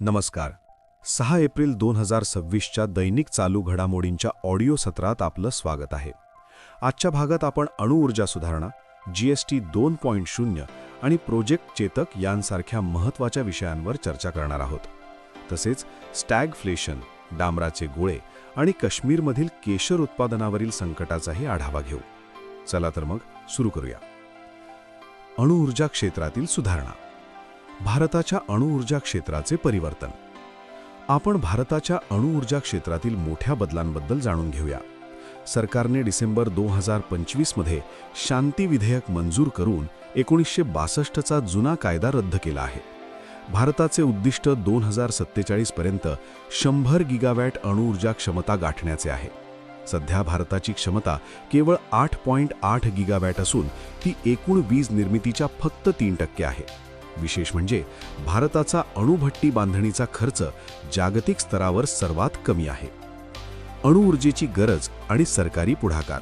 नमस्कार. 6 एप्रिल 2026च्या दैनिक चालू घडामोडींच्या ऑडिओ सत्रात आपलं स्वागत आहे. आजच्या भागात आपण अणुऊर्जा सुधारणा, GST 2.0 आणि प्रोजेक्ट चेतक यांसारख्या महत्त्वाच्या विषयांवर चर्चा करणार आहोत. तसेच स्टॅगफ्लेशन, डांबराचे गोळे आणि काश्मीरमधील केशर उत्पादनावरील संकटाचाही आढावा घेऊ. चला तर मग सुरू करूया. अणुऊर्जा क्षेत्रातील सुधारणा. भारताच्या अणुऊर्जा क्षेत्राचे परिवर्तन. आपण भारताच्या अणुऊर्जा क्षेत्रातील मोठ्या बदलांबद्दल जाणून घेऊया. सरकारने डिसेंबर 2025 मध्ये शांती विधेयक मंजूर करून 1962चा जुना कायदा रद्द केला आहे. भारताचे उद्दिष्ट 2047 पर्यंत 100 गिगावॅट अणुऊर्जा क्षमता गाठण्याचे आहे. सध्या भारताची क्षमता केवळ 8.8 गिगावॅट असून ती एकूण वीज निर्मितीच्या फक्त 3% आहे. विशेष म्हणजे भारताचा अणुभट्टी बांधणीचा खर्च जागतिक स्तरावर सर्वात कमी आहे. अणुऊर्जेची गरज आणि सरकारी पुढाकार.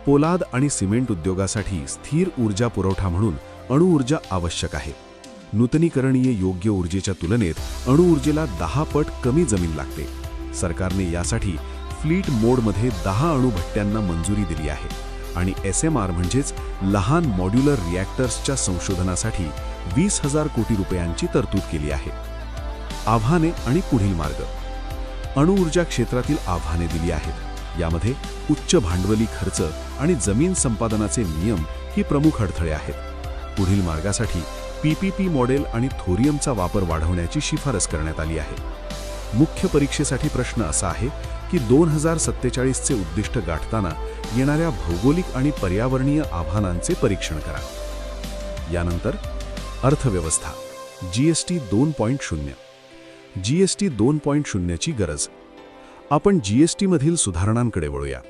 पोलाद आणि सिमेंट उद्योगासाठी स्थिर ऊर्जा पुरवठा म्हणून अणुऊर्जा आवश्यक आहे. नूतनीकरणीय योग्य ऊर्जेच्या तुलनेत अणुऊर्जेला 10 पट कमी जमीन लागते. सरकारने यासाठी फ्लीट मोडमध्ये 10 अणुभट्ट्यांना मंजुरी दिली आहे आणि SMR म्हणजेच लहान मॉड्युलर रिॲक्टर्सच्या संशोधनासाठी 20,000 कोटी रुपयांची तरतूद केली आहे. आव्हाने आणि पुढील मार्ग. अणुऊर्जा क्षेत्रातील आव्हाने दिली आहेत. यामध्ये उच्च भांडवली खर्च आणि जमीन संपादनाचे नियम ही प्रमुख अडथळे आहेत. पुढील मार्गासाठी PPP मॉडेल आणि थोरियमचा वापर वाढवण्याची शिफारस करण्यात आली आहे. मुख्य परीक्षेसाठी प्रश्न असा आहे की 2047चे उद्दिष्ट गाठताना येणाऱ्या भौगोलिक आणि पर्यावरणीय आव्हानांचे परीक्षण करा. यानंतर अर्थव्यवस्था. GST 2.0. GST 2.0 ची गरज. आपण GST मधील सुधारणांकडे वळूया.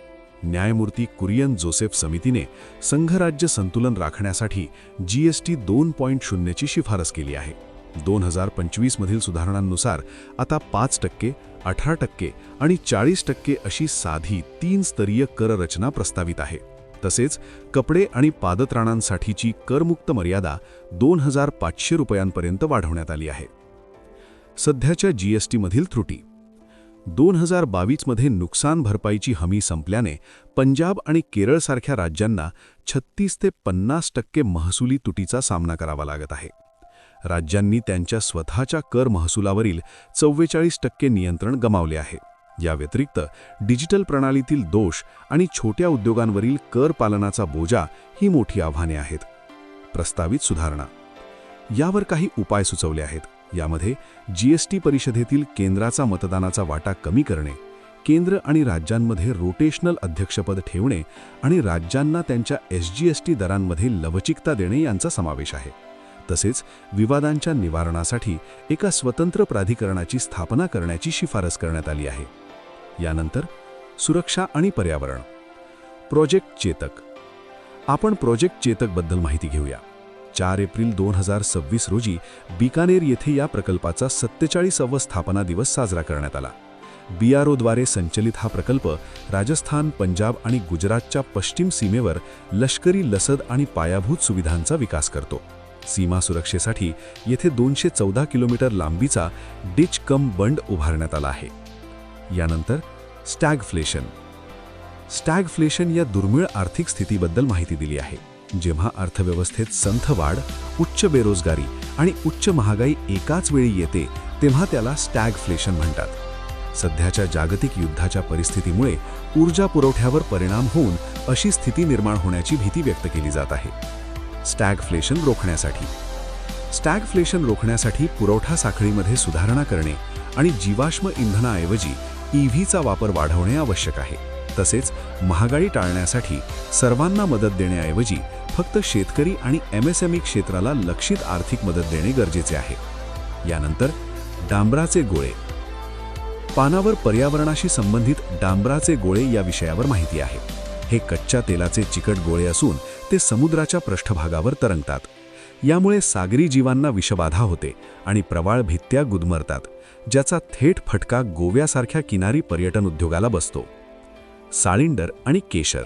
न्यायमूर्ती कुरियन जोसेफ समितीने संघराज्य संतुलन राखण्यासाठी GST 2.0 ची शिफारस केली आहे. 2025 मधील सुधारणांनुसार आता 5%, 18% आणि 40% अशी साधी 3 स्तरीय कररचना प्रस्तावित आहे. तसेच कपडे आणि पादत्राणांसाठीची करमुक्त मर्यादा 2,500 रुपयांपर्यंत वाढवण्यात आली आहे. सध्याच्या GST मधील त्रुटी. 2022 मध्ये नुकसान भरपाईची हमी संपल्याने पंजाब आणि केरळसारख्या राज्यांना 36 ते 50% महसुली तुटीचा सामना करावा लागत आहे. राज्यांनी त्यांच्या स्वतःच्या कर महसुलावरील 44% नियंत्रण गमावले आहे. या व्यतिरिक्त डिजिटल प्रणालीतील दोष आणि छोट्या उद्योगांवरील कर पालनाचा बोजा ही मोठी आव्हाने आहेत. प्रस्तावित सुधारणा. यावर काही उपाय सुचवले आहेत. यामध्ये GST परिषदेतील केंद्राचा मतदानाचा वाटा कमी करणे, केंद्र आणि राज्यांमध्ये रोटेशनल अध्यक्षपद ठेवणे आणि राज्यांना त्यांच्या SGST दरांमध्ये लवचिकता देणे यांचा समावेश आहे. तसेच विवादांच्या निवारणासाठी एका स्वतंत्र प्राधिकरणाची स्थापना करण्याची शिफारस करण्यात आली आहे. यानंतर सुरक्षा आणि पर्यावरण. प्रोजेक्ट चेतक. आपण प्रोजेक्ट चेतकबद्दल माहिती घेऊया. 4 एप्रिल 2026 रोजी बिकानेर येथे या प्रकल्पाचा 47वा स्थापना दिवस साजरा करण्यात आला. BROद्वारे संचलित हा प्रकल्प राजस्थान, पंजाब आणि गुजरातच्या पश्चिम सीमेवर लष्करी लसद आणि पायाभूत सुविधांचा विकास करतो. सीमा सुरक्षेसाठी येथे 214 किलोमीटर लांबीचा डिच कम बंड उभारण्यात आला आहे. यानंतर स्टॅगफ्लेशन. स्टॅगफ्लेशन या दुर्मिळ आर्थिक स्थितीबद्दल माहिती दिली आहे. जेव्हा अर्थव्यवस्थेत संथ वाढ, उच्च बेरोजगारी आणि उच्च महागाई एकाच वेळी येते तेव्हा त्याला स्टॅगफ्लेशन म्हणतात. सध्याच्या जागतिक युद्धाच्या परिस्थितीमुळे ऊर्जा पुरवठ्यावर परिणाम होऊन अशी स्थिती निर्माण होण्याची भीती व्यक्त केली जात आहे. स्टॅगफ्लेशन रोखण्यासाठी. स्टॅगफ्लेशन रोखण्यासाठी पुरवठा साखळीमध्ये सुधारणा करणे आणि जीवाश्म इंधनाऐवजी EVचा वापर वाढवणे आवश्यक आहे. तसेच महागाई टाळण्यासाठी सर्वांना मदत देण्याऐवजी फक्त शेतकरी आणि MSME क्षेत्राला लक्षित आर्थिक मदत देणे गरजेचे आहे. यानंतर डांबराचे गोळे. पानावर पर्यावरणाशी संबंधित डांबराचे गोळे या विषयावर माहिती आहे. हे कच्च्या तेलाचे चिकट गोळे असून ते समुद्राच्या पृष्ठभागावर तरंगतात. यामुळे सागरी जीवांना विषबाधा होते आणि प्रवाळ भित्त्या गुदमरतात, ज्याचा थेट फटका गोव्यासारख्या किनारी पर्यटन उद्योगाला बसतो. साळिंडर आणि केशर.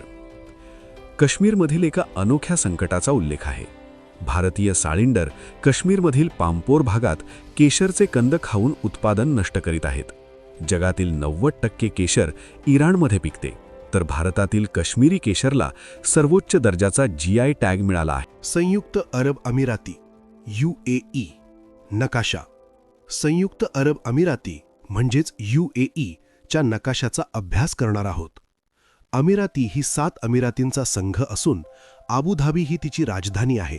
काश्मीरमधील एका अनोख्या संकटाचा उल्लेख आहे. भारतीय साळिंडर काश्मीरमधील पामपोर भागात केशरचे कंद खाऊन उत्पादन नष्ट करीत आहेत. जगातील 90% केशर इराणमध्ये पिकते, तर भारतातील काश्मीरी केशरला सर्वोच्च दर्जाचा GI टॅग मिळाला आहे. संयुक्त अरब अमिराती UAE नकाशा. संयुक्त अरब अमिराती म्हणजेच UAE च्या नकाशाचा अभ्यास करणार आहोत. अमिराती ही 7 अमिरातींचा संघ असून आबुधाबी ही तिची राजधानी आहे.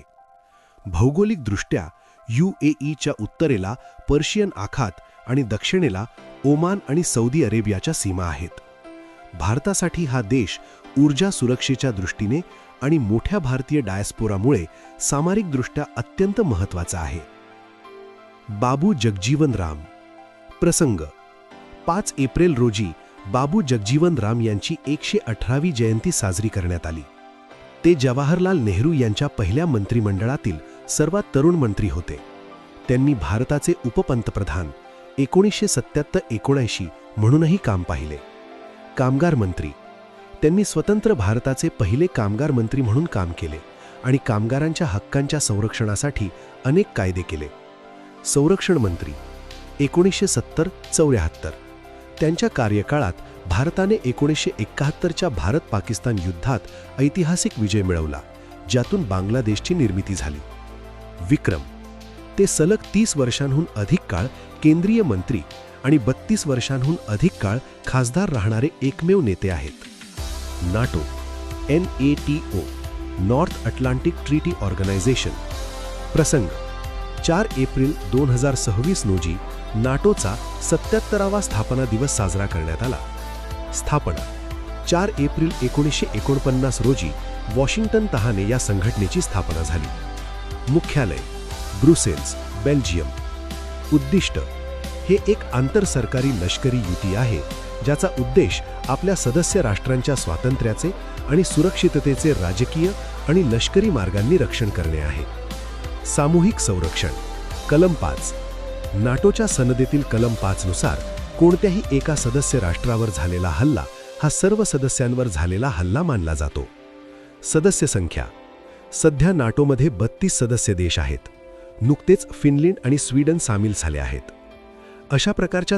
भौगोलिकदृष्ट्या UAE च्या उत्तरेला पर्शियन आखात आणि दक्षिणेला ओमान आणि सौदी अरेबियाच्या सीमा आहेत. भारतासाठी हा देश ऊर्जा सुरक्षेच्या दृष्टीने आणि मोठ्या भारतीय डायस्पोरामुळे सामरिकदृष्ट्या अत्यंत महत्त्वाचा आहे. बाबू जगजीवन राम. प्रसंग: 5 एप्रिल रोजी बाबू जगजीवन राम यांची 118वी जयंती साजरी करण्यात आली. ते जवाहरलाल नेहरू यांच्या पहिल्या मंत्रिमंडळातील सर्वात तरुण मंत्री होते. त्यांनी भारताचे उपपंतप्रधान 1977-79 म्हणूनही काम पाहिले. कामगार मंत्री. त्यांनी स्वतंत्र भारताचे पहिले कामगार मंत्री म्हणून काम केले आणि कामगारांच्या हक्कांच्या संरक्षणासाठी अनेक कायदे केले. संरक्षण मंत्री 1970-74. त्यांच्या कार्यकाळात भारताने 1971च्या भारत-पाकिस्तान युद्धात ऐतिहासिक विजय मिळवला, ज्यातून बांगलादेशची निर्मिती झाली. विक्रम. ते सलग 30 वर्षांहून अधिक काळ केंद्रीय मंत्री आणि 32 वर्षांहून अधिक काळ खासदार राहणारे एकमेव नेते आहेत. NATO NATO north Atlantic treaty organization. प्रसंग: 4 एप्रिल 2026 रोजी नाटोचा 77वा स्थापना दिवस साजरा करण्यात आला. स्थापना: 4 एप्रिल 1949 रोजी वॉशिंग्टन तहाने या संघटनेची स्थापना झाली. मुख्यालय: ब्रुसेल्स, बेल्जियम. उद्दिष्ट: हे एक आंतरसरकारी लष्करी युती आहे ज्याचा उद्देश आपल्या सदस्य राष्ट्रांच्या स्वातंत्र्याचे आणि सुरक्षिततेचे राजकीय आणि लष्करी मार्गांनी रक्षण करणे आहे. सामूहिक संरक्षण. कलम 5. नाटोच्या सनदेतील कलम 5 नुसार कोणत्याही एका सदस्य राष्ट्रावर झालेला हल्ला हा सर्व सदस्यांवर झालेला हल्ला मानला जातो. सदस्य संख्या. सध्या नाटोमध्ये 32 सदस्य देश आहेत. नुकतेच फिनलंड आणि स्वीडन सामील झाले आहेत. अशा प्रकारच्या